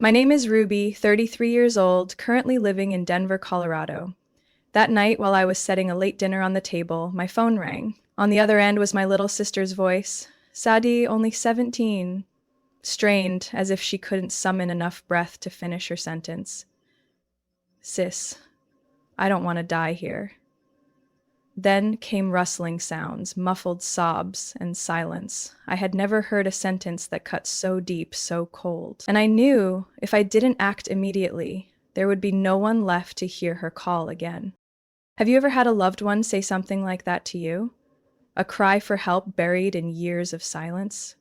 My name is Ruby, 33 years old, currently living in Denver, Colorado. That night, while I was setting a late dinner on the table, my phone rang. On the other end was my little sister's voice. Sadi, only 17. Strained, as if she couldn't summon enough breath to finish her sentence. Sis, I don't want to die here. Then came rustling sounds, muffled sobs, and silence. I had never heard a sentence that cut so deep, so cold. And I knew if I didn't act immediately, there would be no one left to hear her call again. Have you ever had a loved one say something like that to you? A cry for help buried in years of silence?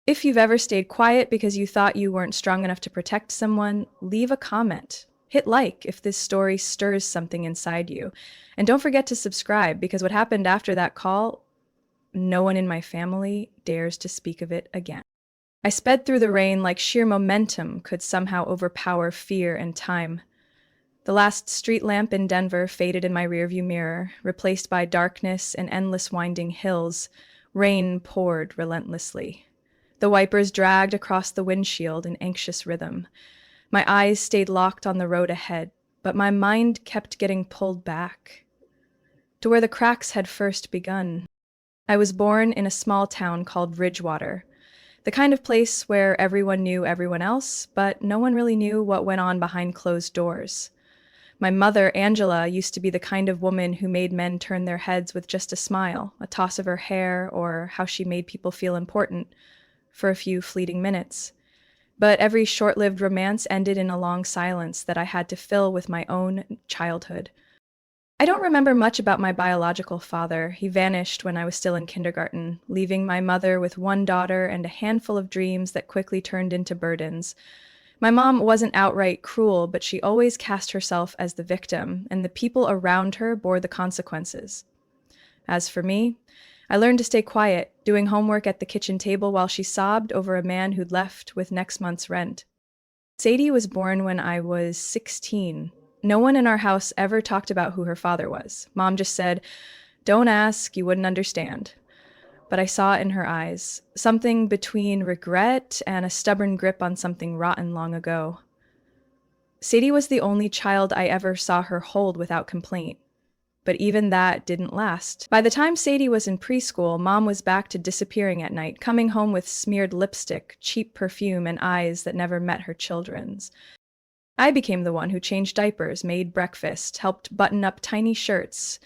If you've ever stayed quiet because you thought you weren't strong enough to protect someone, leave a comment. Hit like if this story stirs something inside you. And don't forget to subscribe because what happened after that call, no one in my family dares to speak of it again. I sped through the rain like sheer momentum could somehow overpower fear and time. The last street lamp in Denver faded in my rearview mirror, replaced by darkness and endless winding hills. Rain poured relentlessly. The wipers dragged across the windshield in anxious rhythm. My eyes stayed locked on the road ahead, but my mind kept getting pulled back to where the cracks had first begun. I was born in a small town called Ridgewater, the kind of place where everyone knew everyone else, but no one really knew what went on behind closed doors. My mother, Angela, used to be the kind of woman who made men turn their heads with just a smile, a toss of her hair, or how she made people feel important for a few fleeting minutes. But every short-lived romance ended in a long silence that I had to fill with my own childhood. I don't remember much about my biological father. He vanished when I was still in kindergarten, leaving my mother with one daughter and a handful of dreams that quickly turned into burdens. My mom wasn't outright cruel, but she always cast herself as the victim, and the people around her bore the consequences. As for me, I learned to stay quiet, doing homework at the kitchen table while she sobbed over a man who'd left with next month's rent. Sadie was born when I was 16. No one in our house ever talked about who her father was. Mom just said, "Don't ask, you wouldn't understand." But I saw it in her eyes, something between regret and a stubborn grip on something rotten long ago. Sadie was the only child I ever saw her hold without complaint. But even that didn't last. By the time Sadie was in preschool, Mom was back to disappearing at night, coming home with smeared lipstick, cheap perfume, and eyes that never met her children's. I became the one who changed diapers, made breakfast, helped button up tiny shirts.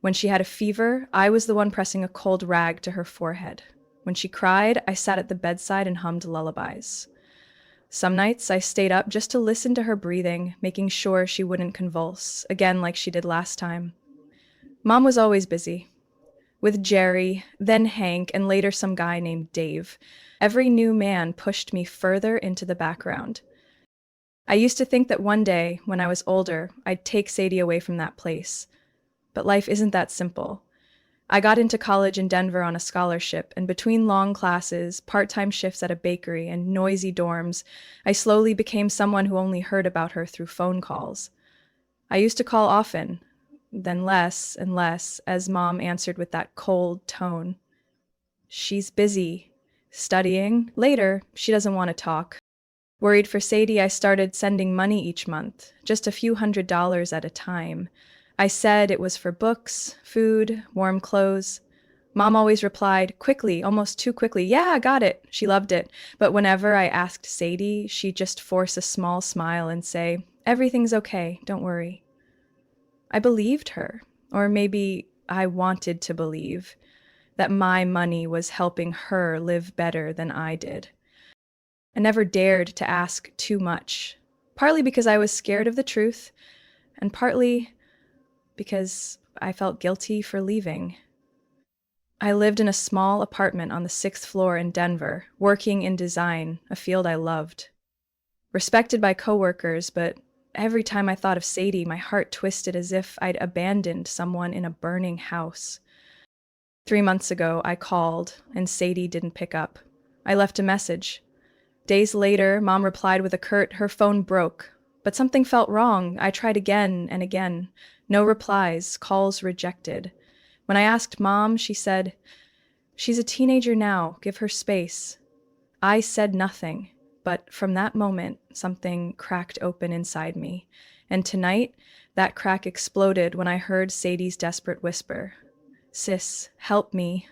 When she had a fever, I was the one pressing a cold rag to her forehead. When she cried, I sat at the bedside and hummed lullabies. Some nights I stayed up just to listen to her breathing, making sure she wouldn't convulse, again like she did last time. Mom was always busy. With Jerry, then Hank, and later some guy named Dave. Every new man pushed me further into the background. I used to think that one day, when I was older, I'd take Sadie away from that place. But life isn't that simple. I got into college in Denver on a scholarship, and between long classes, part-time shifts at a bakery, and noisy dorms, I slowly became someone who only heard about her through phone calls. I used to call often, then less and less, as Mom answered with that cold tone. She's busy, studying. Later, she doesn't want to talk. Worried for Sadie, I started sending money each month, just a few $100s at a time. I said it was for books, food, warm clothes. Mom always replied, quickly, almost too quickly, "Yeah, I got it." She loved it. But whenever I asked Sadie, she'd just force a small smile and say, "Everything's okay, don't worry." I believed her, or maybe I wanted to believe, that my money was helping her live better than I did. I never dared to ask too much, partly because I was scared of the truth, and partly because I felt guilty for leaving. I lived in a small apartment on the 6th floor in Denver, working in design, a field I loved. Respected by coworkers, but every time I thought of Sadie, my heart twisted as if I'd abandoned someone in a burning house. 3 months ago, I called, and Sadie didn't pick up. I left a message. Days later, Mom replied with a curt, "Her phone broke." But something felt wrong. I tried again and again. No replies, calls rejected. When I asked Mom, she said, "She's a teenager now, give her space." I said nothing, but from that moment, something cracked open inside me. And tonight, that crack exploded when I heard Sadie's desperate whisper, "Sis, help me.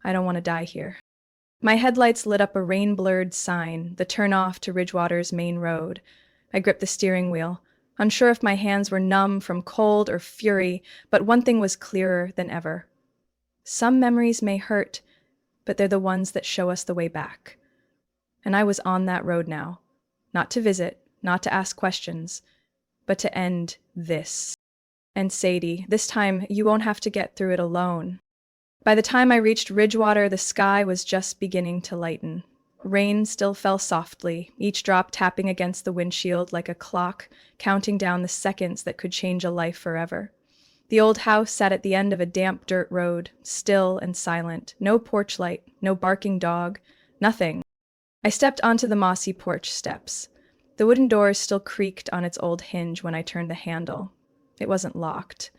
I don't want to die here." My headlights lit up a rain-blurred sign, the turn-off to Ridgewater's main road. I gripped the steering wheel, unsure if my hands were numb from cold or fury, but one thing was clearer than ever. Some memories may hurt, but they're the ones that show us the way back. And I was on that road now. Not to visit, not to ask questions, but to end this. And Sadie, this time you won't have to get through it alone. By the time I reached Ridgewater, the sky was just beginning to lighten. Rain still fell softly, each drop tapping against the windshield like a clock, counting down the seconds that could change a life forever. The old house sat at the end of a damp dirt road, still and silent. No porch light, no barking dog, nothing. I stepped onto the mossy porch steps. The wooden door still creaked on its old hinge when I turned the handle. It wasn't locked.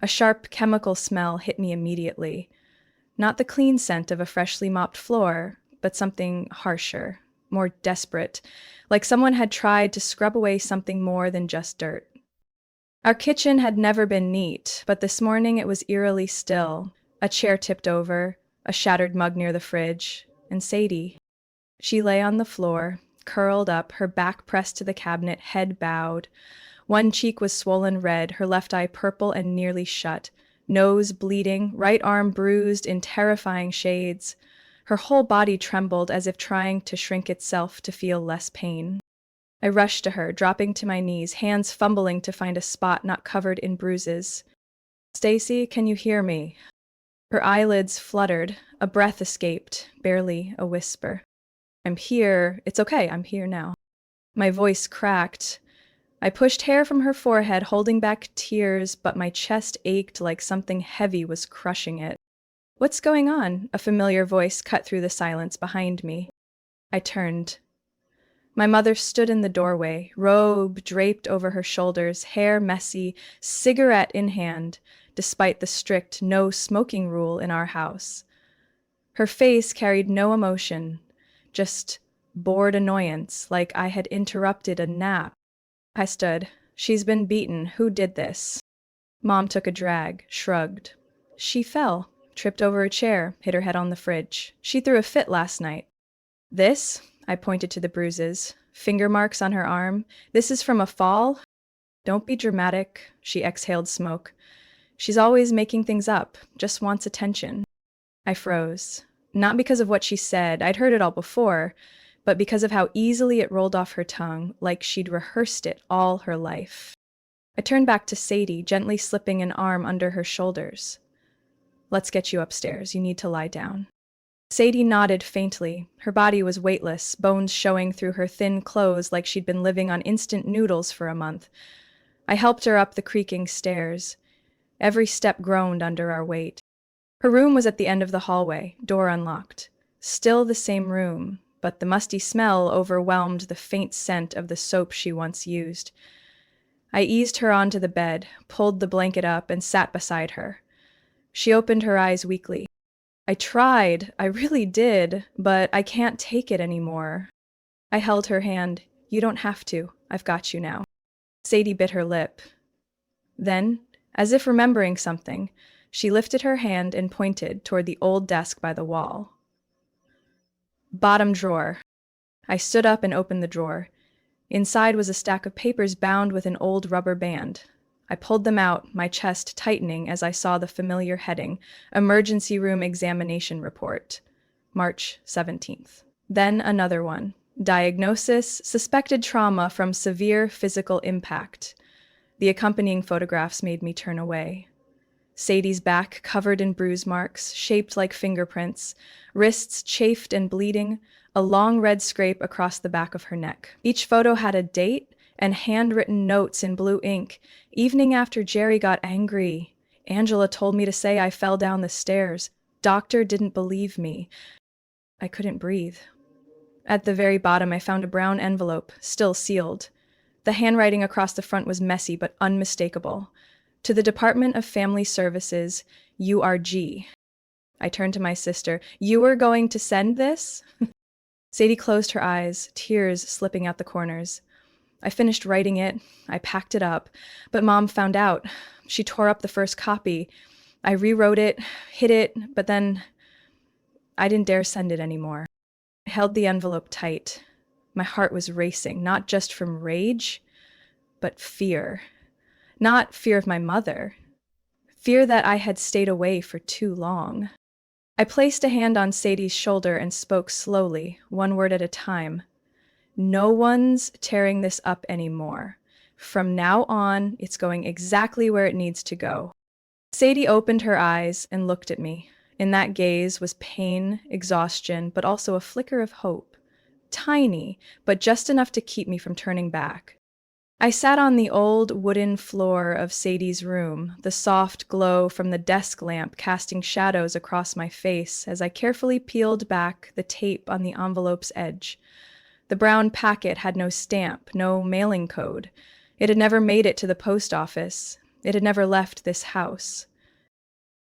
A sharp chemical smell hit me immediately. Not the clean scent of a freshly mopped floor, but something harsher, more desperate, like someone had tried to scrub away something more than just dirt. Our kitchen had never been neat, but this morning it was eerily still. A chair tipped over, a shattered mug near the fridge, and Sadie. She lay on the floor, curled up, her back pressed to the cabinet, head bowed. One cheek was swollen red, her left eye purple and nearly shut, nose bleeding, right arm bruised in terrifying shades. Her whole body trembled as if trying to shrink itself to feel less pain. I rushed to her, dropping to my knees, hands fumbling to find a spot not covered in bruises. "Stacy, can you hear me?" Her eyelids fluttered, a breath escaped, barely a whisper. "I'm here. It's okay, I'm here now." My voice cracked. I pushed hair from her forehead, holding back tears, but my chest ached like something heavy was crushing it. "What's going on?" A familiar voice cut through the silence behind me. I turned. My mother stood in the doorway, robe draped over her shoulders, hair messy, cigarette in hand, despite the strict no smoking rule in our house. Her face carried no emotion, just bored annoyance, like I had interrupted a nap. I stood. "She's been beaten. Who did this?" Mom took a drag, shrugged. "She fell, tripped over a chair, hit her head on the fridge. She threw a fit last night." "This?" I pointed to the bruises. "Finger marks on her arm. This is from a fall?" "Don't be dramatic." She exhaled smoke. "She's always making things up, just wants attention." I froze. Not because of what she said, I'd heard it all before, but because of how easily it rolled off her tongue, like she'd rehearsed it all her life. I turned back to Sadie, gently slipping an arm under her shoulders. "Let's get you upstairs. You need to lie down." Sadie nodded faintly. Her body was weightless, bones showing through her thin clothes like she'd been living on instant noodles for a month. I helped her up the creaking stairs. Every step groaned under our weight. Her room was at the end of the hallway, door unlocked. Still the same room, but the musty smell overwhelmed the faint scent of the soap she once used. I eased her onto the bed, pulled the blanket up, and sat beside her. She opened her eyes weakly. "I tried, I really did, but I can't take it anymore." I held her hand. "You don't have to. I've got you now." Sadie bit her lip. Then, as if remembering something, she lifted her hand and pointed toward the old desk by the wall. "Bottom drawer." I stood up and opened the drawer. Inside was a stack of papers bound with an old rubber band. I pulled them out, my chest tightening as I saw the familiar heading, Emergency Room Examination Report, March 17th. Then another one, Diagnosis, Suspected Trauma from Severe Physical Impact. The accompanying photographs made me turn away. Sadie's back covered in bruise marks, shaped like fingerprints, wrists chafed and bleeding, a long red scrape across the back of her neck. Each photo had a date and handwritten notes in blue ink. "Evening after Jerry got angry. Angela told me to say I fell down the stairs. Doctor didn't believe me." I couldn't breathe. At the very bottom, I found a brown envelope, still sealed. The handwriting across the front was messy but unmistakable. "To the Department of Family Services, URG." I turned to my sister. "You were going to send this?" Sadie closed her eyes, tears slipping out the corners. I finished writing it. I packed it up. But Mom found out. She tore up the first copy. I rewrote it, hid it, but then I didn't dare send it anymore. I held the envelope tight. My heart was racing, not just from rage, but fear. Not fear of my mother. Fear that I had stayed away for too long. I placed a hand on Sadie's shoulder and spoke slowly, one word at a time. No one's tearing this up anymore. From now on, it's going exactly where it needs to go. Sadie opened her eyes and looked at me. In that gaze was pain, exhaustion, but also a flicker of hope. Tiny, but just enough to keep me from turning back. I sat on the old wooden floor of Sadie's room, the soft glow from the desk lamp casting shadows across my face as I carefully peeled back the tape on the envelope's edge. The brown packet had no stamp, no mailing code. It had never made it to the post office. It had never left this house.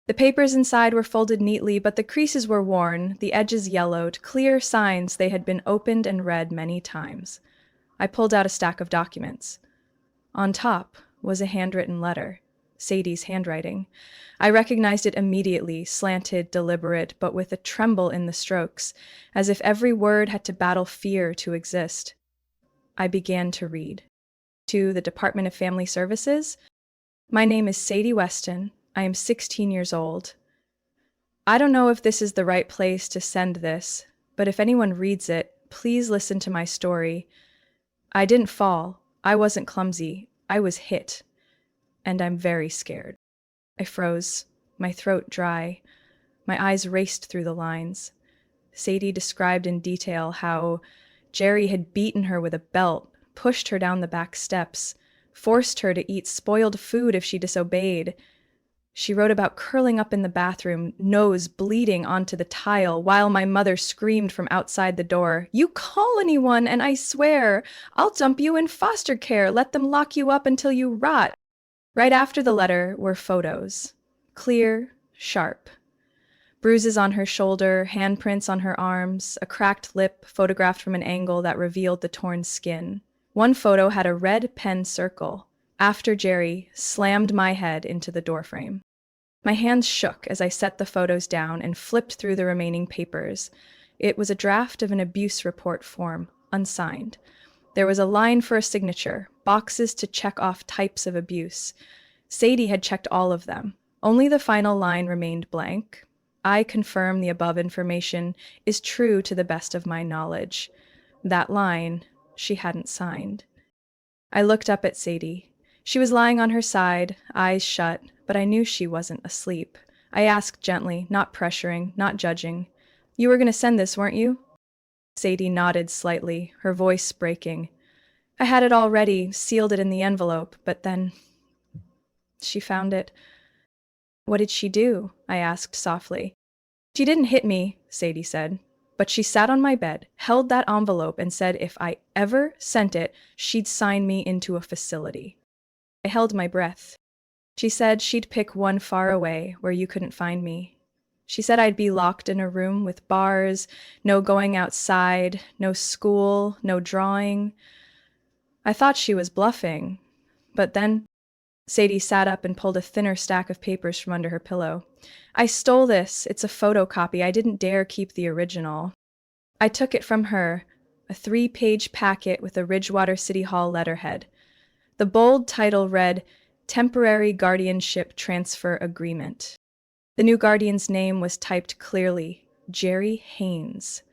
The papers inside were folded neatly, but the creases were worn, the edges yellowed, clear signs they had been opened and read many times. I pulled out a stack of documents. On top was a handwritten letter, Sadie's handwriting. I recognized it immediately, slanted, deliberate, but with a tremble in the strokes, as if every word had to battle fear to exist. I began to read. To the Department of Family Services. My name is Sadie Weston. I am 16 years old. I don't know if this is the right place to send this, but if anyone reads it, please listen to my story. I didn't fall. I wasn't clumsy. I was hit. And I'm very scared. I froze, my throat dry. My eyes raced through the lines. Sadie described in detail how Jerry had beaten her with a belt, pushed her down the back steps, forced her to eat spoiled food if she disobeyed. She wrote about curling up in the bathroom, nose bleeding onto the tile, while my mother screamed from outside the door, "You call anyone, and I swear, I'll dump you in foster care, let them lock you up until you rot." Right after the letter were photos. Clear, sharp. Bruises on her shoulder, handprints on her arms, a cracked lip photographed from an angle that revealed the torn skin. One photo had a red pen circle. After Jerry slammed my head into the doorframe. My hands shook as I set the photos down and flipped through the remaining papers. It was a draft of an abuse report form, unsigned. There was a line for a signature, boxes to check off types of abuse. Sadie had checked all of them. Only the final line remained blank. I confirm the above information is true to the best of my knowledge. That line she hadn't signed. I looked up at Sadie. She was lying on her side, eyes shut, but I knew she wasn't asleep. I asked gently, not pressuring, not judging, "You were going to send this, weren't you?" Sadie nodded slightly, her voice breaking. "I had it all ready, sealed it in the envelope, but then she found it." "What did she do?" I asked softly. "She didn't hit me," Sadie said, "but she sat on my bed, held that envelope, and said if I ever sent it, she'd sign me into a facility." I held my breath. She said she'd pick one far away where you couldn't find me. She said I'd be locked in a room with bars, no going outside, no school, no drawing. I thought she was bluffing, but then Sadie sat up and pulled a thinner stack of papers from under her pillow. "I stole this. It's a photocopy. I didn't dare keep the original." I took it from her, a 3-page packet with a Ridgewater City Hall letterhead. The bold title read, "Temporary Guardianship Transfer Agreement." The new guardian's name was typed clearly, Jerry Haynes.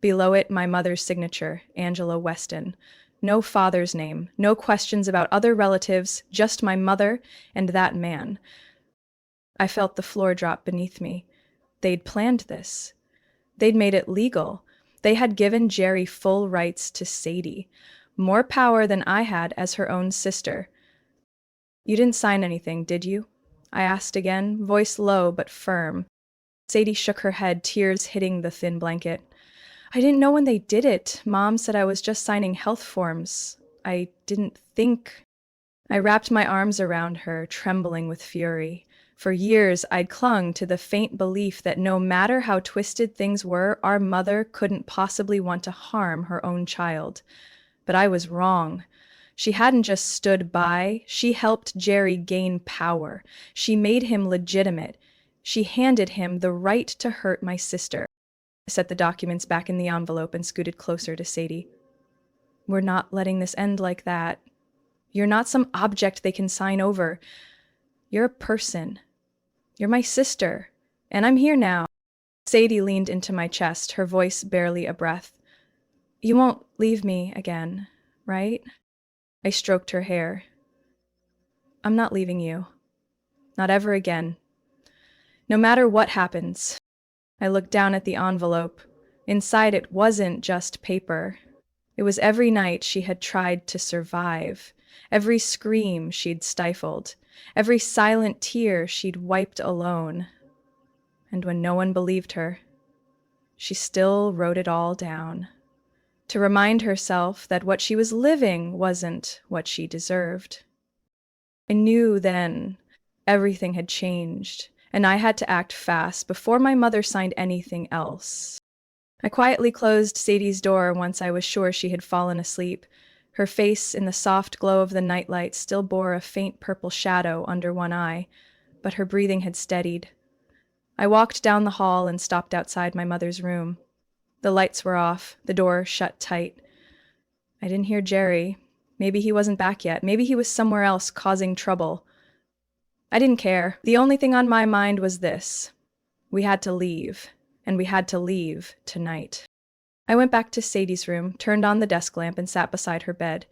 Below it, my mother's signature, Angela Weston. No father's name, no questions about other relatives, just my mother and that man. I felt the floor drop beneath me. They'd planned this. They'd made it legal. They had given Jerry full rights to Sadie. More power than I had as her own sister. "You didn't sign anything, did you?" I asked again, voice low but firm. Sadie shook her head, tears hitting the thin blanket. "I didn't know when they did it. Mom said I was just signing health forms. I didn't think." I wrapped my arms around her, trembling with fury. For years, I'd clung to the faint belief that no matter how twisted things were, our mother couldn't possibly want to harm her own child. But I was wrong. She hadn't just stood by, she helped Jerry gain power. She made him legitimate. She handed him the right to hurt my sister. I set the documents back in the envelope and scooted closer to Sadie. We're not letting this end like that. You're not some object they can sign over. You're a person. You're my sister. And I'm here now. Sadie leaned into my chest, her voice barely a breath. You won't leave me again, right? I stroked her hair. I'm not leaving you. Not ever again. No matter what happens. I looked down at the envelope. Inside it wasn't just paper. It was every night she had tried to survive, every scream she'd stifled, every silent tear she'd wiped alone. And when no one believed her, she still wrote it all down, to remind herself that what she was living wasn't what she deserved. I knew then everything had changed, and I had to act fast before my mother signed anything else. I quietly closed Sadie's door once I was sure she had fallen asleep. Her face in the soft glow of the nightlight still bore a faint purple shadow under one eye, but her breathing had steadied. I walked down the hall and stopped outside my mother's room. The lights were off, the door shut tight. I didn't hear Jerry. Maybe he wasn't back yet. Maybe he was somewhere else causing trouble. I didn't care. The only thing on my mind was this. We had to leave, and we had to leave tonight. I went back to Sadie's room, turned on the desk lamp, and sat beside her bed.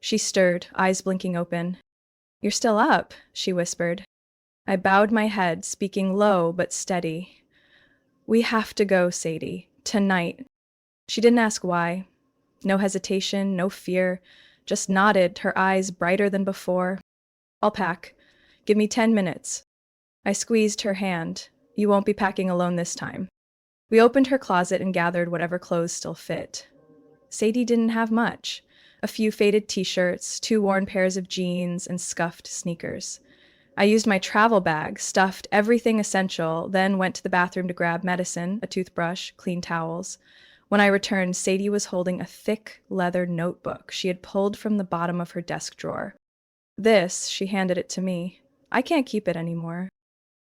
She stirred, eyes blinking open. You're still up, she whispered. I bowed my head, speaking low but steady. We have to go, Sadie. Tonight. She didn't ask why. No hesitation, no fear. Just nodded, her eyes brighter than before. I'll pack. Give me 10 minutes. I squeezed her hand. You won't be packing alone this time. We opened her closet and gathered whatever clothes still fit. Sadie didn't have much. A few faded t-shirts, 2 worn pairs of jeans, and scuffed sneakers. I used my travel bag, stuffed everything essential, then went to the bathroom to grab medicine, a toothbrush, clean towels. When I returned, Sadie was holding a thick leather notebook she had pulled from the bottom of her desk drawer. This, she handed it to me. I can't keep it anymore.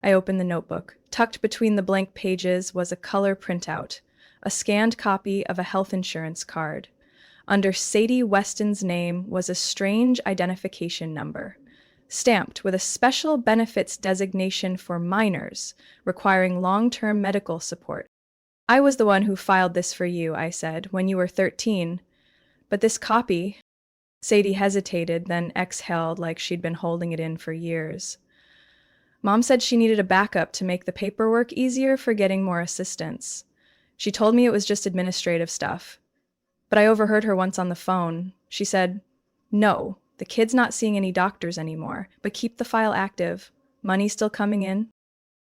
I opened the notebook. Tucked between the blank pages was a color printout, a scanned copy of a health insurance card. Under Sadie Weston's name was a strange identification number, stamped with a special benefits designation for minors, requiring long-term medical support. I was the one who filed this for you, I said, when you were 13. But this copy... Sadie hesitated, then exhaled like she'd been holding it in for years. Mom said she needed a backup to make the paperwork easier for getting more assistance. She told me it was just administrative stuff. But I overheard her once on the phone. She said, no, the kid's not seeing any doctors anymore, but keep the file active. Money still coming in.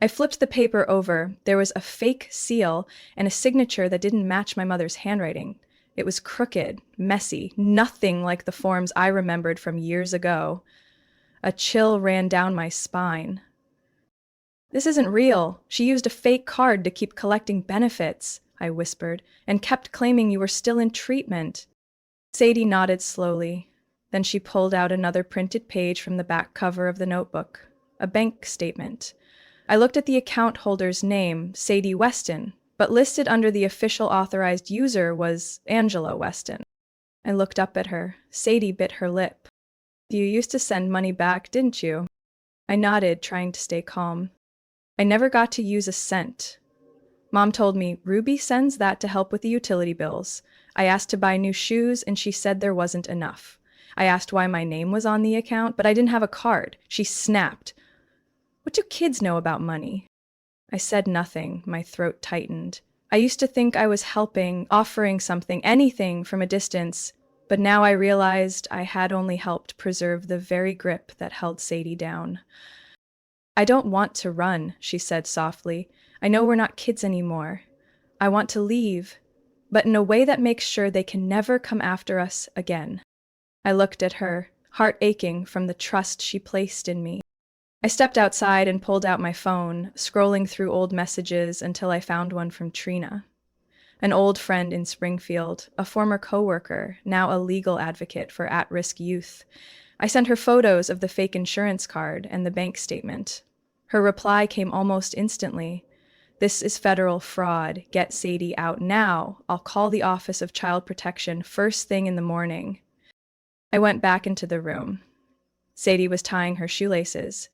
I flipped the paper over. There was a fake seal and a signature that didn't match my mother's handwriting. It was crooked, messy, nothing like the forms I remembered from years ago. A chill ran down my spine. This isn't real. She used a fake card to keep collecting benefits, I whispered, and kept claiming you were still in treatment. Sadie nodded slowly. Then she pulled out another printed page from the back cover of the notebook, a bank statement. I looked at the account holder's name, Sadie Weston, but listed under the official authorized user was Angela Weston. I looked up at her. Sadie bit her lip. You used to send money back, didn't you? I nodded, trying to stay calm. I never got to use a cent. Mom told me, Ruby sends that to help with the utility bills. I asked to buy new shoes, and she said there wasn't enough. I asked why my name was on the account, but I didn't have a card. She snapped. What do kids know about money? I said nothing. My throat tightened. I used to think I was helping, offering something, anything from a distance, but now I realized I had only helped preserve the very grip that held Sadie down. I don't want to run, she said softly. I know we're not kids anymore. I want to leave, but in a way that makes sure they can never come after us again. I looked at her, heart aching from the trust she placed in me. I stepped outside and pulled out my phone, scrolling through old messages until I found one from Trina, an old friend in Springfield, a former coworker, now a legal advocate for at-risk youth. I sent her photos of the fake insurance card and the bank statement. Her reply came almost instantly. "This is federal fraud. Get Sadie out now. I'll call the Office of Child Protection first thing in the morning." I went back into the room. Sadie was tying her shoelaces.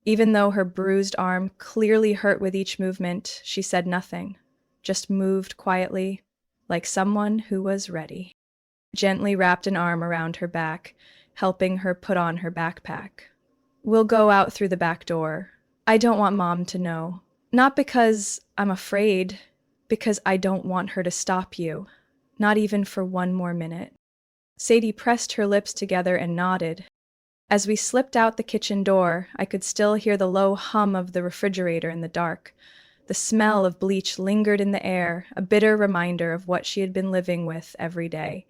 Even though her bruised arm clearly hurt with each movement, she said nothing, just moved quietly, like someone who was ready. Gently wrapped an arm around her back, helping her put on her backpack. "We'll go out through the back door. I don't want Mom to know. Not because I'm afraid, because I don't want her to stop you. Not even for one more minute." Sadie pressed her lips together and nodded. As we slipped out the kitchen door, I could still hear the low hum of the refrigerator in the dark. The smell of bleach lingered in the air, a bitter reminder of what she had been living with every day.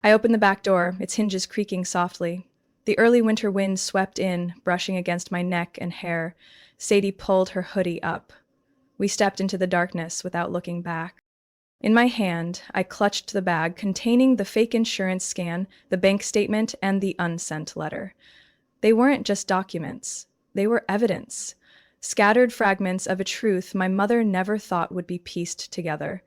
I opened the back door, its hinges creaking softly. The early winter wind swept in, brushing against my neck and hair. Sadie pulled her hoodie up. We stepped into the darkness without looking back. In my hand, I clutched the bag containing the fake insurance scan, the bank statement, and the unsent letter. They weren't just documents. They were evidence. Scattered fragments of a truth my mother never thought would be pieced together.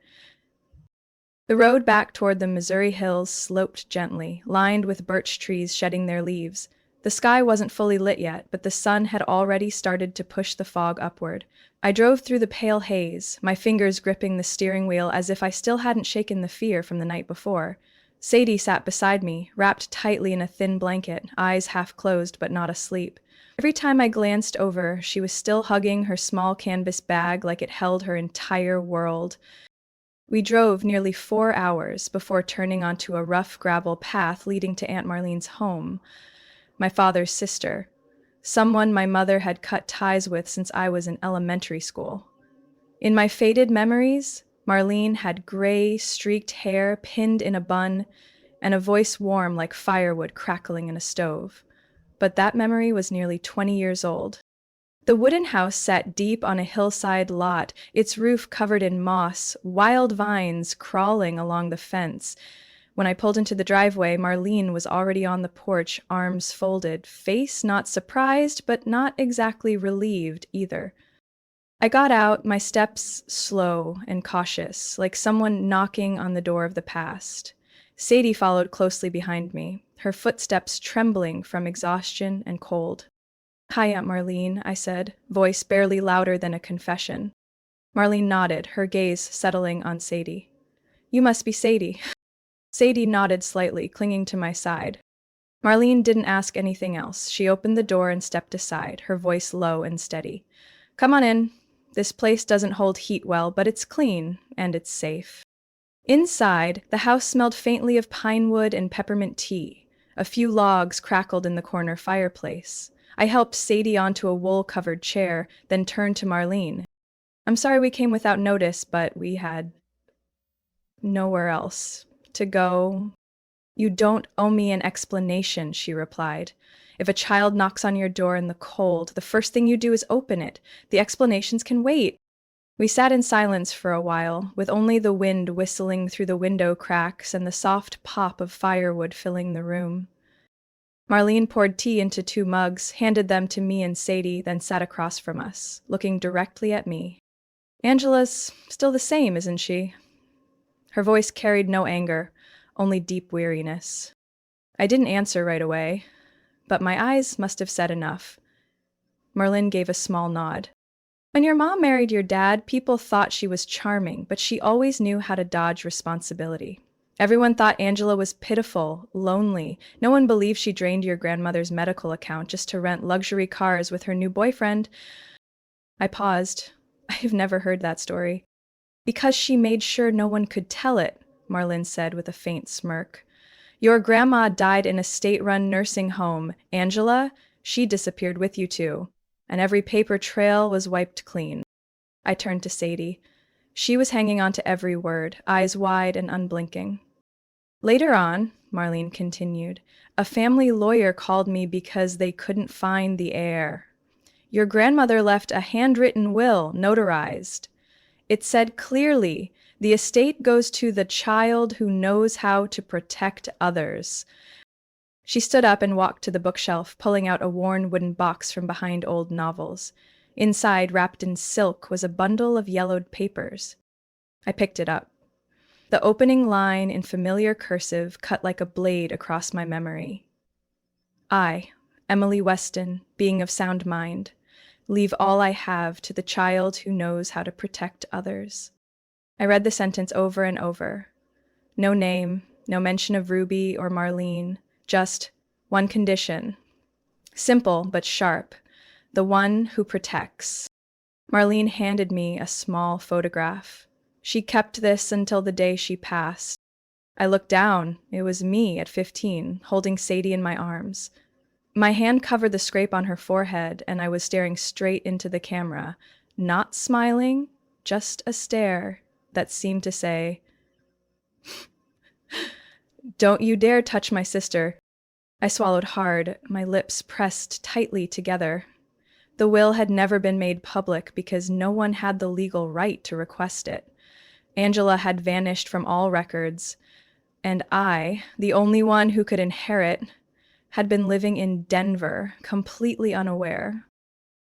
The road back toward the Missouri hills sloped gently, lined with birch trees shedding their leaves. The sky wasn't fully lit yet, but the sun had already started to push the fog upward. I drove through the pale haze, my fingers gripping the steering wheel as if I still hadn't shaken the fear from the night before. Sadie sat beside me, wrapped tightly in a thin blanket, eyes half closed but not asleep. Every time I glanced over, she was still hugging her small canvas bag like it held her entire world. We drove nearly 4 hours before turning onto a rough gravel path leading to Aunt Marlene's home, my father's sister, someone my mother had cut ties with since I was in elementary school. In my faded memories, Marlene had gray, streaked hair pinned in a bun and a voice warm like firewood crackling in a stove. But that memory was nearly 20 years old. The wooden house sat deep on a hillside lot, its roof covered in moss, wild vines crawling along the fence. When I pulled into the driveway, Marlene was already on the porch, arms folded, face not surprised, but not exactly relieved either. I got out, my steps slow and cautious, like someone knocking on the door of the past. Sadie followed closely behind me, her footsteps trembling from exhaustion and cold. "Hi, Aunt Marlene," I said, voice barely louder than a confession. Marlene nodded, her gaze settling on Sadie. "You must be Sadie." Sadie nodded slightly, clinging to my side. Marlene didn't ask anything else. She opened the door and stepped aside, her voice low and steady. "Come on in. This place doesn't hold heat well, but it's clean, and it's safe." Inside, the house smelled faintly of pine wood and peppermint tea. A few logs crackled in the corner fireplace. I helped Sadie onto a wool-covered chair, then turned to Marlene. "I'm sorry we came without notice, but we had nowhere else to go." "You don't owe me an explanation," she replied. "If a child knocks on your door in the cold, the first thing you do is open it. The explanations can wait." We sat in silence for a while, with only the wind whistling through the window cracks and the soft pop of firewood filling the room. Marlene poured tea into 2 mugs, handed them to me and Sadie, then sat across from us, looking directly at me. "Angela's still the same, isn't she?" Her voice carried no anger, only deep weariness. I didn't answer right away, but my eyes must have said enough. Marlene gave a small nod. "When your mom married your dad, people thought she was charming, but she always knew how to dodge responsibility. Everyone thought Angela was pitiful, lonely. No one believed she drained your grandmother's medical account just to rent luxury cars with her new boyfriend." I paused. I've never heard that story. "Because she made sure no one could tell it," Marlene said with a faint smirk. "Your grandma died in a state-run nursing home. Angela, she disappeared with you too. And every paper trail was wiped clean." I turned to Sadie. She was hanging on to every word, eyes wide and unblinking. "Later on, Marlene continued. A family lawyer called me because they couldn't find the heir. Your grandmother left a handwritten will, notarized. It said clearly, the estate goes to the child who knows how to protect others. She stood up and walked to the bookshelf, pulling out a worn wooden box from behind old novels. Inside, wrapped in silk, was a bundle of yellowed papers. I picked it up. The opening line in familiar cursive cut like a blade across my memory. I, Emily Weston, being of sound mind, leave all I have to the child who knows how to protect others. I read the sentence over and over. No name, no mention of Ruby or Marlene, just one condition. Simple but sharp, the one who protects. Marlene handed me a small photograph. She kept this until the day she passed. I looked down. It was me at 15, holding Sadie in my arms. My hand covered the scrape on her forehead, and I was staring straight into the camera, not smiling, just a stare that seemed to say, "Don't you dare touch my sister." I swallowed hard, my lips pressed tightly together. The will had never been made public because no one had the legal right to request it. Angela had vanished from all records, and I, the only one who could inherit, had been living in Denver, completely unaware.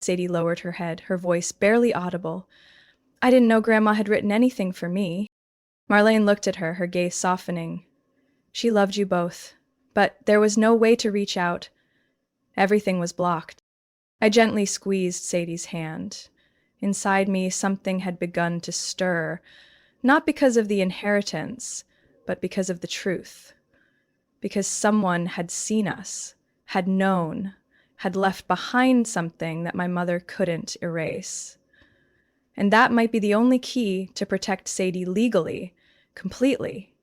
Sadie lowered her head, her voice barely audible. I didn't know Grandma had written anything for me. Marlene looked at her, her gaze softening. She loved you both, but there was no way to reach out. Everything was blocked. I gently squeezed Sadie's hand. Inside me, something had begun to stir, not because of the inheritance, but because of the truth. Because someone had seen us, had known, had left behind something that my mother couldn't erase. And that might be the only key to protect Sadie legally, completely,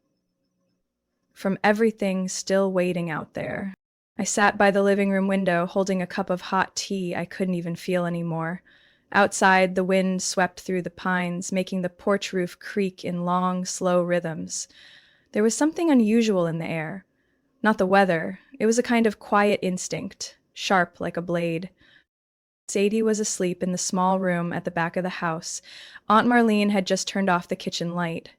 from everything still waiting out there. I sat by the living room window, holding a cup of hot tea I couldn't even feel anymore. Outside, the wind swept through the pines, making the porch roof creak in long, slow rhythms. There was something unusual in the air. Not the weather. It was a kind of quiet instinct, sharp like a blade. Sadie was asleep in the small room at the back of the house. Aunt Marlene had just turned off the kitchen light.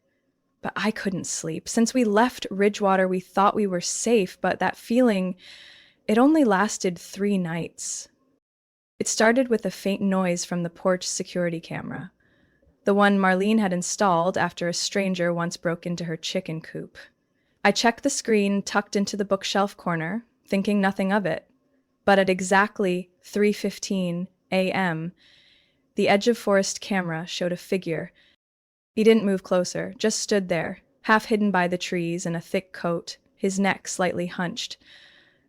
But I couldn't sleep. Since we left Ridgewater, we thought we were safe, but that feeling, it only lasted 3 nights. It started with a faint noise from the porch security camera, the one Marlene had installed after a stranger once broke into her chicken coop. I checked the screen tucked into the bookshelf corner, thinking nothing of it. But at exactly 3:15 a.m., the Edge of Forest camera showed a figure. He didn't move closer, just stood there, half hidden by the trees in a thick coat, his neck slightly hunched.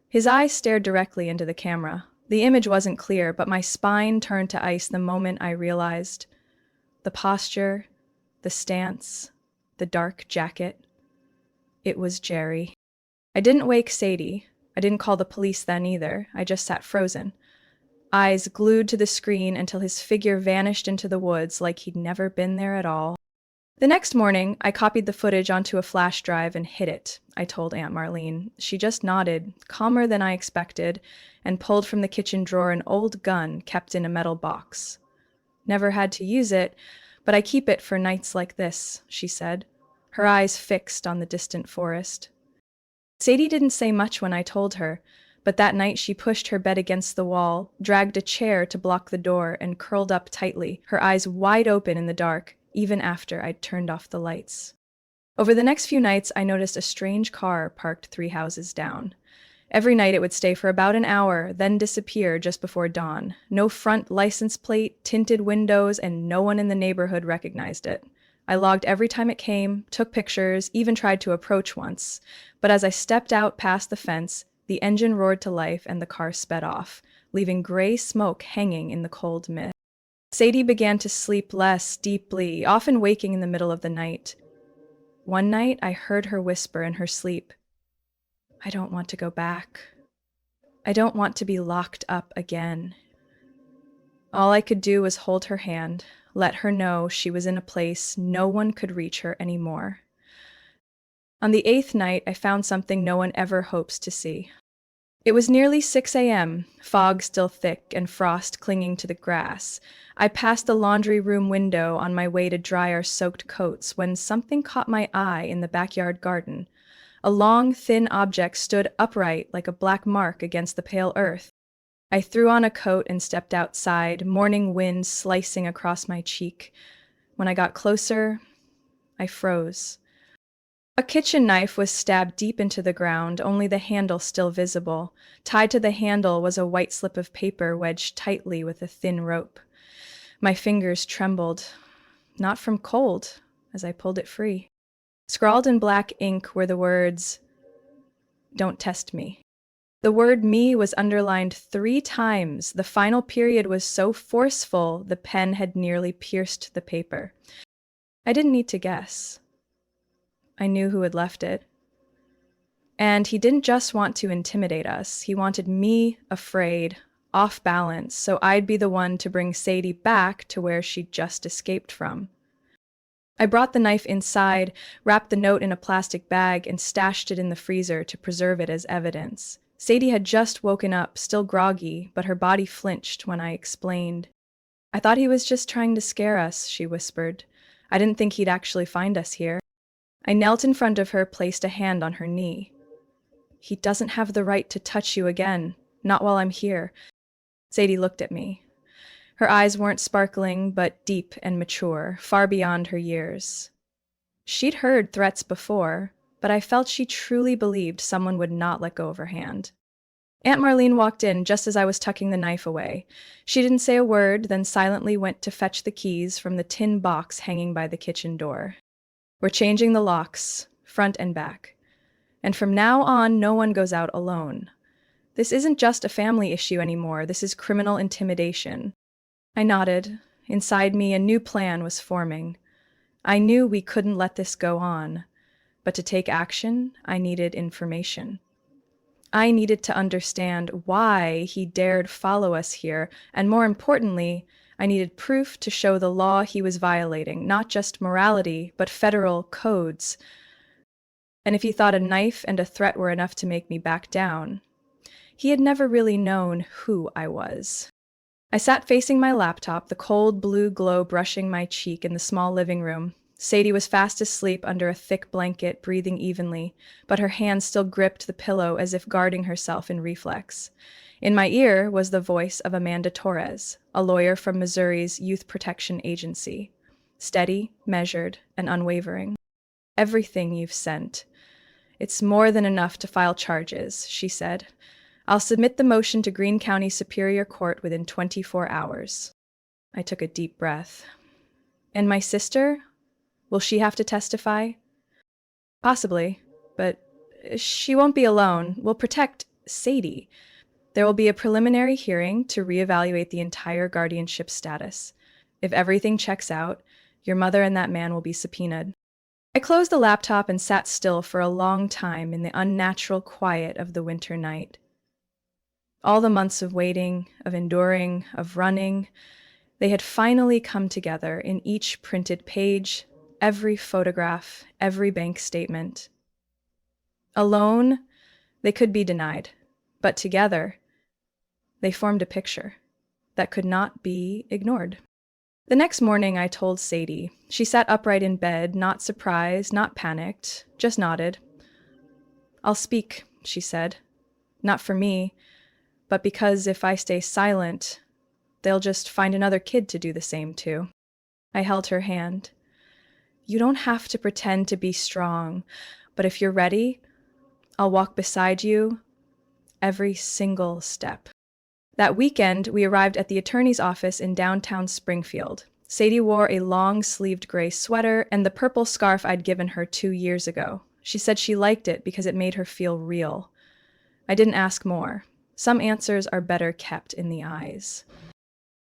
His eyes stared directly into the camera. The image wasn't clear, but my spine turned to ice the moment I realized. The posture, the stance, the dark jacket. It was Jerry. I didn't wake Sadie. I didn't call the police then either. I just sat frozen, eyes glued to the screen until his figure vanished into the woods like he'd never been there at all. The next morning, I copied the footage onto a flash drive and hid it, I told Aunt Marlene. She just nodded, calmer than I expected, and pulled from the kitchen drawer an old gun kept in a metal box. Never had to use it, but I keep it for nights like this, she said, her eyes fixed on the distant forest. Sadie didn't say much when I told her, but that night she pushed her bed against the wall, dragged a chair to block the door, and curled up tightly, her eyes wide open in the dark, even after I'd turned off the lights. Over the next few nights, I noticed a strange car parked 3 houses down. Every night it would stay for about an hour, then disappear just before dawn. No front license plate, tinted windows, and no one in the neighborhood recognized it. I logged every time it came, took pictures, even tried to approach once. But as I stepped out past the fence, the engine roared to life and the car sped off, leaving gray smoke hanging in the cold mist. Sadie began to sleep less deeply, often waking in the middle of the night. One night, I heard her whisper in her sleep, "I don't want to go back. I don't want to be locked up again." All I could do was hold her hand, let her know she was in a place no one could reach her anymore. On the eighth night, I found something no one ever hopes to see. It was nearly 6 a.m., fog still thick and frost clinging to the grass. I passed the laundry room window on my way to dry our soaked coats when something caught my eye in the backyard garden. A long, thin object stood upright like a black mark against the pale earth. I threw on a coat and stepped outside, morning wind slicing across my cheek. When I got closer, I froze. A kitchen knife was stabbed deep into the ground, only the handle still visible. Tied to the handle was a white slip of paper wedged tightly with a thin rope. My fingers trembled, not from cold, as I pulled it free. Scrawled in black ink were the words, "Don't test me." The word "me" was underlined 3 times. The final period was so forceful, the pen had nearly pierced the paper. I didn't need to guess. I knew who had left it. And he didn't just want to intimidate us. He wanted me afraid, off balance, so I'd be the one to bring Sadie back to where she'd just escaped from. I brought the knife inside, wrapped the note in a plastic bag, and stashed it in the freezer to preserve it as evidence. Sadie had just woken up, still groggy, but her body flinched when I explained. "I thought he was just trying to scare us," she whispered. "I didn't think he'd actually find us here." I knelt in front of her, placed a hand on her knee. "He doesn't have the right to touch you again, not while I'm here." Sadie looked at me. Her eyes weren't sparkling, but deep and mature, far beyond her years. She'd heard threats before, but I felt she truly believed someone would not let go of her hand. Aunt Marlene walked in just as I was tucking the knife away. She didn't say a word, then silently went to fetch the keys from the tin box hanging by the kitchen door. "We're changing the locks, front and back. And from now on, no one goes out alone. This isn't just a family issue anymore, this is criminal intimidation." I nodded. Inside me, a new plan was forming. I knew we couldn't let this go on, but to take action, I needed information. I needed to understand why he dared follow us here, and more importantly, I needed proof to show the law he was violating, not just morality, but federal codes. And if he thought a knife and a threat were enough to make me back down, he had never really known who I was. I sat facing my laptop, the cold blue glow brushing my cheek in the small living room. Sadie was fast asleep under a thick blanket, breathing evenly, but her hand still gripped the pillow as if guarding herself in reflex. In my ear was the voice of Amanda Torres, a lawyer from Missouri's Youth Protection Agency. Steady, measured, and unwavering. "Everything you've sent. It's more than enough to file charges," she said. "I'll submit the motion to Greene County Superior Court within 24 hours. I took a deep breath. "And my sister? Will she have to testify?" "Possibly, but she won't be alone. We'll protect Sadie. There will be a preliminary hearing to reevaluate the entire guardianship status. If everything checks out, your mother and that man will be subpoenaed." I closed the laptop and sat still for a long time in the unnatural quiet of the winter night. All the months of waiting, of enduring, of running, they had finally come together in each printed page, every photograph, every bank statement. Alone, they could be denied, but together, they formed a picture that could not be ignored. The next morning, I told Sadie. She sat upright in bed, not surprised, not panicked, just nodded. "I'll speak," she said. "Not for me, but because if I stay silent, they'll just find another kid to do the same to." I held her hand. "You don't have to pretend to be strong, but if you're ready, I'll walk beside you every single step." That weekend, we arrived at the attorney's office in downtown Springfield. Sadie wore a long-sleeved gray sweater and the purple scarf I'd given her 2 years ago. She said she liked it because it made her feel real. I didn't ask more. Some answers are better kept in the eyes.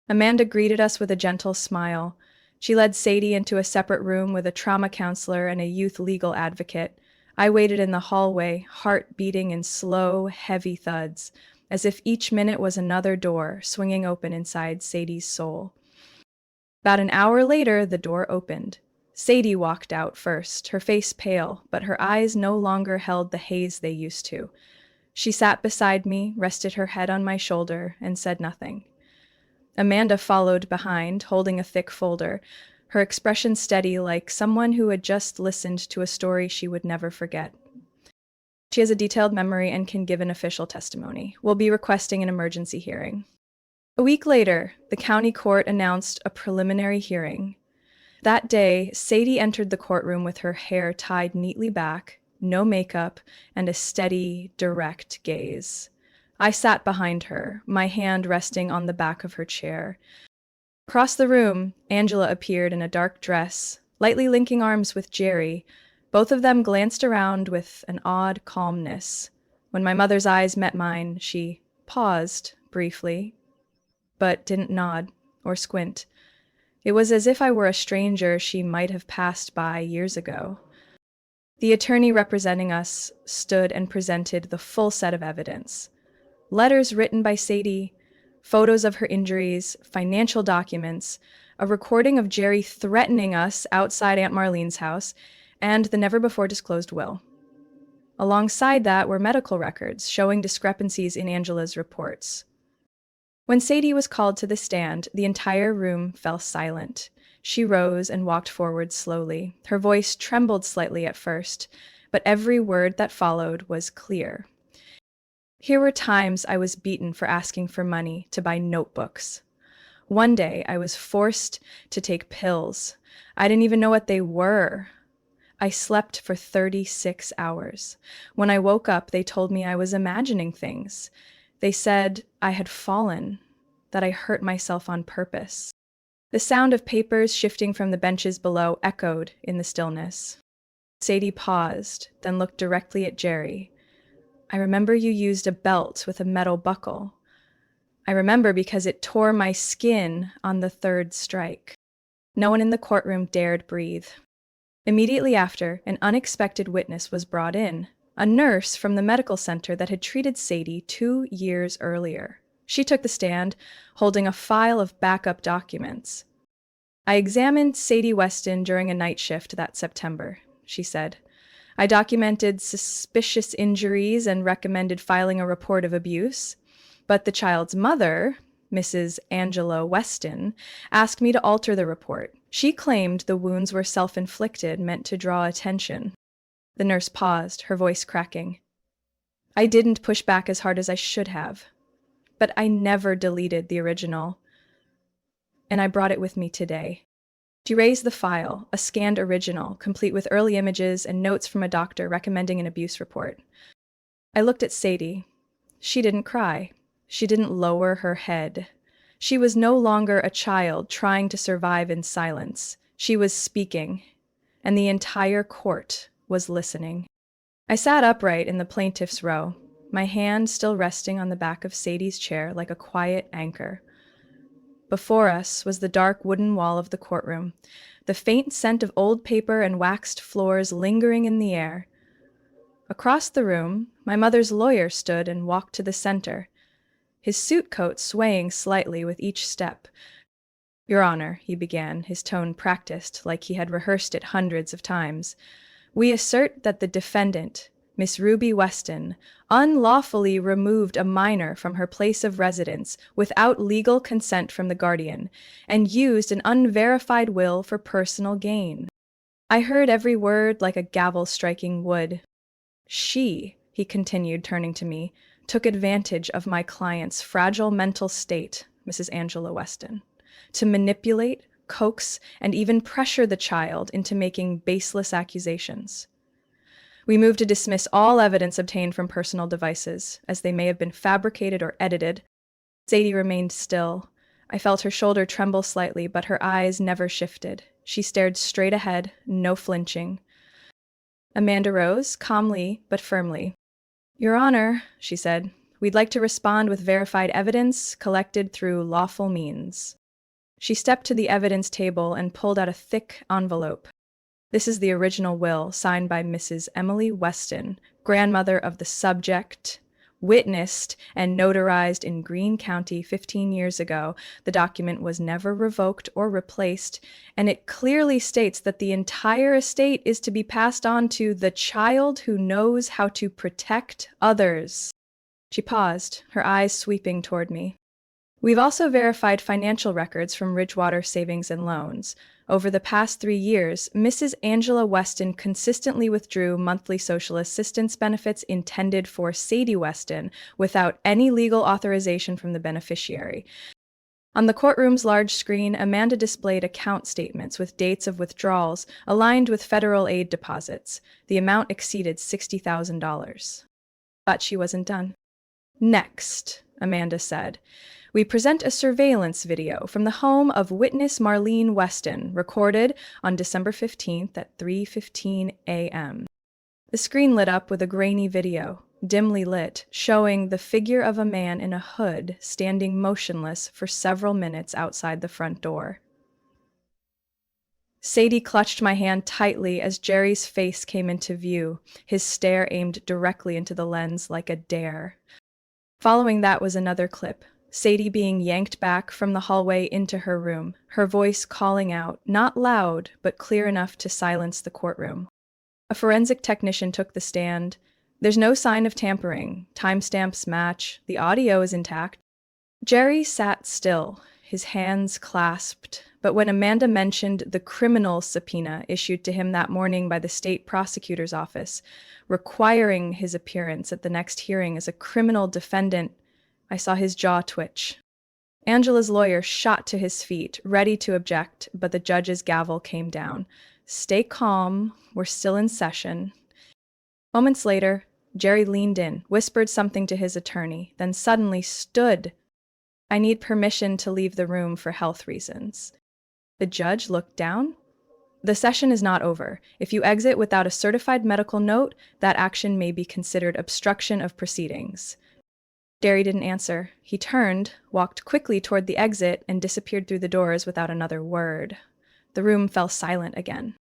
Amanda greeted us with a gentle smile. She led Sadie into a separate room with a trauma counselor and a youth legal advocate. I waited in the hallway, heart beating in slow, heavy thuds, as if each minute was another door swinging open inside Sadie's soul. About an hour later, the door opened. Sadie walked out first, her face pale, but her eyes no longer held the haze they used to. She sat beside me, rested her head on my shoulder, and said nothing. Amanda followed behind, holding a thick folder, her expression steady like someone who had just listened to a story she would never forget. She has a detailed memory and can give an official testimony. We'll be requesting an emergency hearing. A week later, the county court announced a preliminary hearing. That day, Sadie entered the courtroom with her hair tied neatly back, no makeup, and a steady, direct gaze. I sat behind her, my hand resting on the back of her chair. Across the room, Angela appeared in a dark dress, lightly linking arms with Jerry. Both of them glanced around with an odd calmness. When my mother's eyes met mine, she paused briefly, but didn't nod or squint. It was as if I were a stranger she might have passed by years ago. The attorney representing us stood and presented the full set of evidence. Letters written by Sadie, photos of her injuries, financial documents, a recording of Jerry threatening us outside Aunt Marlene's house, and the never-before-disclosed will. Alongside that were medical records showing discrepancies in Angela's reports. When Sadie was called to the stand, the entire room fell silent. She rose and walked forward slowly. Her voice trembled slightly at first, but every word that followed was clear. Here were times I was beaten for asking for money to buy notebooks. One day I was forced to take pills. I didn't even know what they were. I slept for 36 hours. When I woke up, they told me I was imagining things. They said I had fallen, that I hurt myself on purpose. The sound of papers shifting from the benches below echoed in the stillness. Sadie paused, then looked directly at Jerry. I remember you used a belt with a metal buckle. I remember because it tore my skin on the third strike. No one in the courtroom dared breathe. Immediately after, an unexpected witness was brought in, a nurse from the medical center that had treated Sadie 2 years earlier. She took the stand, holding a file of backup documents. I examined Sadie Weston during a night shift that September, she said. I documented suspicious injuries and recommended filing a report of abuse, but the child's mother, Mrs. Angela Weston, asked me to alter the report. She claimed the wounds were self-inflicted, meant to draw attention. The nurse paused, her voice cracking. I didn't push back as hard as I should have, but I never deleted the original, and I brought it with me today. She raised the file, a scanned original, complete with early images and notes from a doctor recommending an abuse report. I looked at Sadie. She didn't cry. She didn't lower her head. She was no longer a child trying to survive in silence. She was speaking, and the entire court was listening. I sat upright in the plaintiff's row, my hand still resting on the back of Sadie's chair like a quiet anchor. Before us was the dark wooden wall of the courtroom, the faint scent of old paper and waxed floors lingering in the air. Across the room, my mother's lawyer stood and walked to the center, his suit coat swaying slightly with each step. Your Honor, he began, his tone practiced like he had rehearsed it hundreds of times. We assert that the defendant, Miss Ruby Weston, unlawfully removed a minor from her place of residence without legal consent from the guardian and used an unverified will for personal gain. I heard every word like a gavel striking wood. She, he continued, turning to me, took advantage of my client's fragile mental state, Mrs. Angela Weston, to manipulate, coax, and even pressure the child into making baseless accusations. We moved to dismiss all evidence obtained from personal devices, as they may have been fabricated or edited. Sadie remained still. I felt her shoulder tremble slightly, but her eyes never shifted. She stared straight ahead, no flinching. Amanda rose, calmly but firmly. Your Honor, she said, we'd like to respond with verified evidence collected through lawful means. She stepped to the evidence table and pulled out a thick envelope. This is the original will, signed by Mrs. Emily Weston, grandmother of the subject, witnessed and notarized in Greene County 15 years ago. The document was never revoked or replaced, and it clearly states that the entire estate is to be passed on to the child who knows how to protect others. She paused, her eyes sweeping toward me. We've also verified financial records from Ridgewater Savings and Loans. Over the past 3 years, Mrs. Angela Weston consistently withdrew monthly social assistance benefits intended for Sadie Weston without any legal authorization from the beneficiary. On the courtroom's large screen, Amanda displayed account statements with dates of withdrawals aligned with federal aid deposits. The amount exceeded $60,000. But she wasn't done. Next, Amanda said, we present a surveillance video from the home of witness Marlene Weston, recorded on December 15th at 3:15 a.m. The screen lit up with a grainy video, dimly lit, showing the figure of a man in a hood standing motionless for several minutes outside the front door. Sadie clutched my hand tightly as Jerry's face came into view, his stare aimed directly into the lens like a dare. Following that was another clip, Sadie being yanked back from the hallway into her room, her voice calling out, not loud, but clear enough to silence the courtroom. A forensic technician took the stand. There's no sign of tampering. Timestamps match. The audio is intact. Jerry sat still, his hands clasped, but when Amanda mentioned the criminal subpoena issued to him that morning by the state prosecutor's office, requiring his appearance at the next hearing as a criminal defendant, I saw his jaw twitch. Angela's lawyer shot to his feet, ready to object, but the judge's gavel came down. Stay calm, we're still in session. Moments later, Jerry leaned in, whispered something to his attorney, then suddenly stood. I need permission to leave the room for health reasons. The judge looked down. The session is not over. If you exit without a certified medical note, that action may be considered obstruction of proceedings. Jerry didn't answer. He turned, walked quickly toward the exit, and disappeared through the doors without another word. The room fell silent again.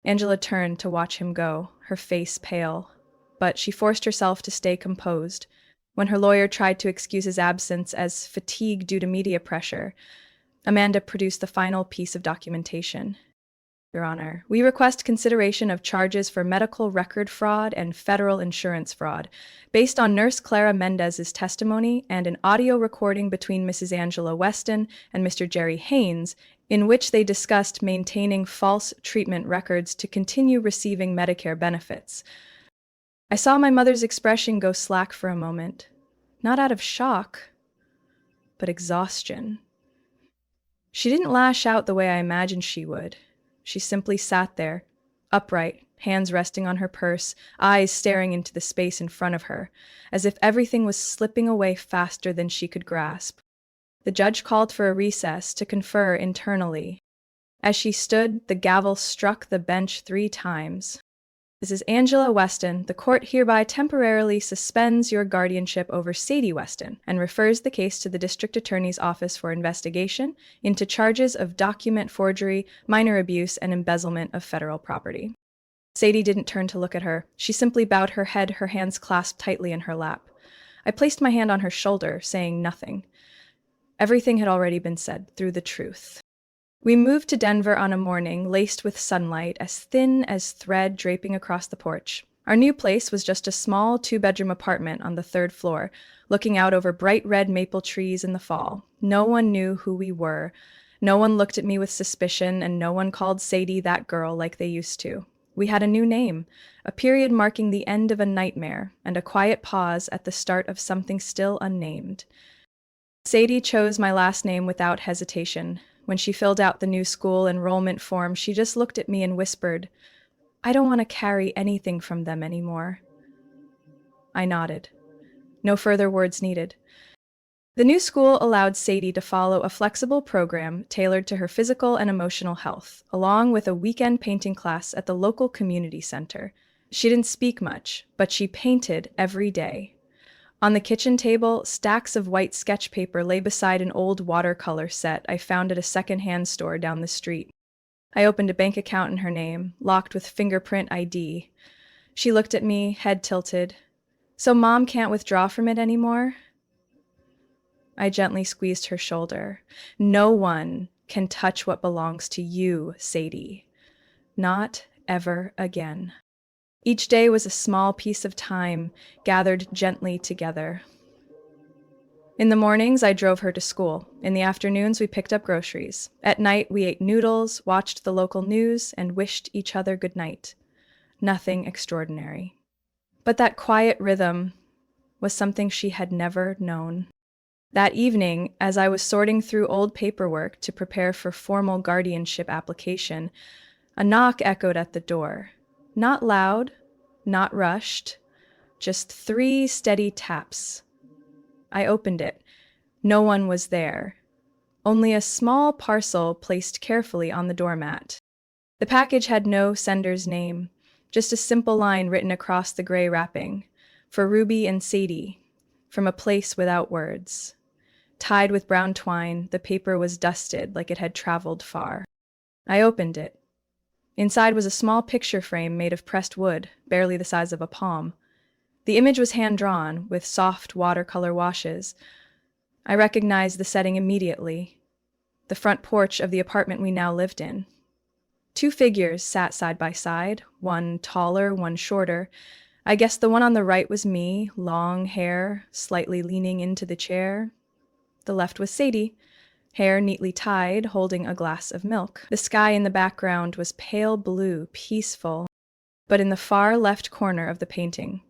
Angela turned to watch him go, her face pale. But she forced herself to stay composed. When her lawyer tried to excuse his absence as fatigue due to media pressure, Amanda produced the final piece of documentation. Your Honor, we request consideration of charges for medical record fraud and federal insurance fraud, based on Nurse Clara Mendez's testimony and an audio recording between Mrs. Angela Weston and Mr. Jerry Haynes, in which they discussed maintaining false treatment records to continue receiving Medicare benefits. I saw my mother's expression go slack for a moment, not out of shock, but exhaustion. She didn't lash out the way I imagined she would. She simply sat there, upright, hands resting on her purse, eyes staring into the space in front of her, as if everything was slipping away faster than she could grasp. The judge called for a recess to confer internally. As she stood, the gavel struck the bench 3 times. Mrs. Angela Weston, the court hereby temporarily suspends your guardianship over Sadie Weston and refers the case to the district attorney's office for investigation into charges of document forgery, minor abuse, and embezzlement of federal property. Sadie didn't turn to look at her. She simply bowed her head, her hands clasped tightly in her lap. I placed my hand on her shoulder, saying nothing. Everything had already been said, through the truth. We moved to Denver on a morning laced with sunlight, as thin as thread draping across the porch. Our new place was just a small 2-bedroom apartment on the 3rd floor, looking out over bright red maple trees in the fall. No one knew who we were. No one looked at me with suspicion, and no one called Sadie that girl like they used to. We had a new name, a period marking the end of a nightmare, and a quiet pause at the start of something still unnamed. Sadie chose my last name without hesitation. When she filled out the new school enrollment form, she just looked at me and whispered, "I don't want to carry anything from them anymore." I nodded. No further words needed. The new school allowed Sadie to follow a flexible program tailored to her physical and emotional health, along with a weekend painting class at the local community center. She didn't speak much, but she painted every day. On the kitchen table, stacks of white sketch paper lay beside an old watercolor set I found at a second-hand store down the street. I opened a bank account in her name, locked with fingerprint ID. She looked at me, head tilted. So Mom can't withdraw from it anymore? I gently squeezed her shoulder. No one can touch what belongs to you, Sadie. Not ever again. Each day was a small piece of time gathered gently together. In the mornings, I drove her to school. In the afternoons, we picked up groceries. At night, we ate noodles, watched the local news, and wished each other good night. Nothing extraordinary. But that quiet rhythm was something she had never known. That evening, as I was sorting through old paperwork to prepare for formal guardianship application, a knock echoed at the door. Not loud, not rushed, just 3 steady taps. I opened it. No one was there. Only a small parcel placed carefully on the doormat. The package had no sender's name, just a simple line written across the gray wrapping. For Ruby and Sadie, from a place without words. Tied with brown twine, the paper was dusted like it had traveled far. I opened it. Inside was a small picture frame made of pressed wood, barely the size of a palm. The image was hand-drawn, with soft watercolor washes. I recognized the setting immediately. The front porch of the apartment we now lived in. 2 figures sat side by side, one taller, one shorter. I guess the one on the right was me, long hair, slightly leaning into the chair. The left was Sadie, hair neatly tied, holding a glass of milk. The sky in the background was pale blue, peaceful. But in the far left corner of the painting,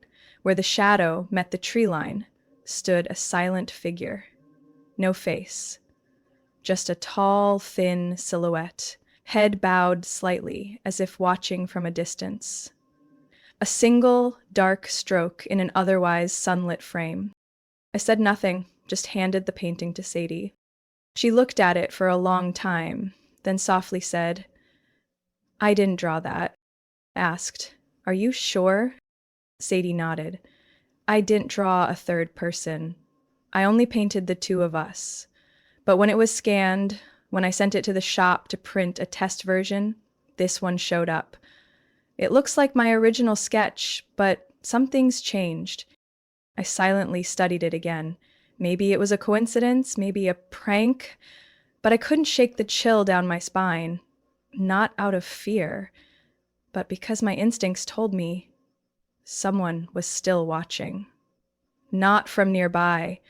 where the shadow met the tree line, stood a silent figure. No face. Just a tall, thin silhouette, head bowed slightly, as if watching from a distance. A single, dark stroke in an otherwise sunlit frame. I said nothing, just handed the painting to Sadie. She looked at it for a long time, then softly said, "I didn't draw that." Asked, "Are you sure?" Sadie nodded. "I didn't draw a third person. I only painted the 2 of us. But when it was scanned, when I sent it to the shop to print a test version, this one showed up. It looks like my original sketch, but some things changed." I silently studied it again. Maybe it was a coincidence, maybe a prank, but I couldn't shake the chill down my spine. Not out of fear, but because my instincts told me someone was still watching. Not from nearby,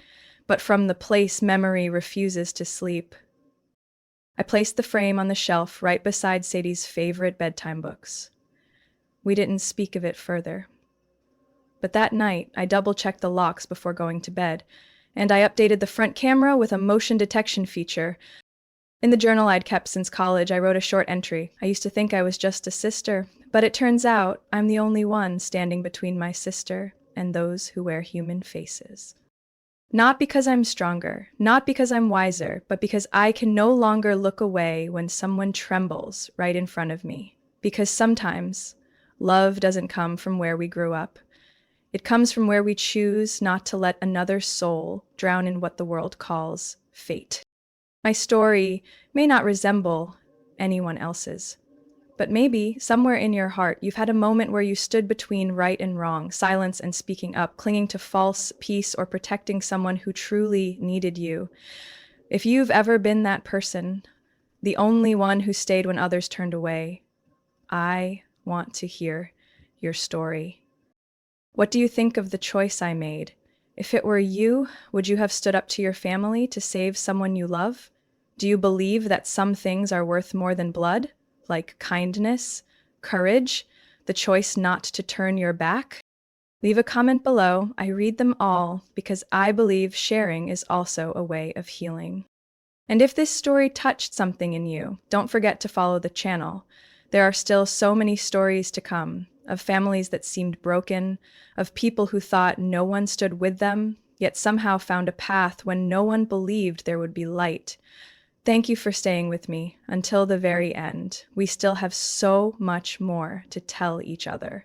but from the place memory refuses to sleep. I placed the frame on the shelf right beside Sadie's favorite bedtime books. We didn't speak of it further. But that night, I double-checked the locks before going to bed, and I updated the front camera with a motion detection feature. In the journal I'd kept since college, I wrote a short entry. I used to think I was just a sister, but it turns out I'm the only one standing between my sister and those who wear human faces. Not because I'm stronger, not because I'm wiser, but because I can no longer look away when someone trembles right in front of me. Because sometimes love doesn't come from where we grew up. It comes from where we choose not to let another soul drown in what the world calls fate. My story may not resemble anyone else's, but maybe somewhere in your heart you've had a moment where you stood between right and wrong, silence and speaking up, clinging to false peace or protecting someone who truly needed you. If you've ever been that person, the only one who stayed when others turned away, I want to hear your story. What do you think of the choice I made? If it were you, would you have stood up to your family to save someone you love? Do you believe that some things are worth more than blood, like kindness, courage, the choice not to turn your back? Leave a comment below. I read them all because I believe sharing is also a way of healing. And if this story touched something in you, don't forget to follow the channel. There are still so many stories to come, of families that seemed broken, of people who thought no one stood with them, yet somehow found a path when no one believed there would be light. Thank you for staying with me until the very end. We still have so much more to tell each other.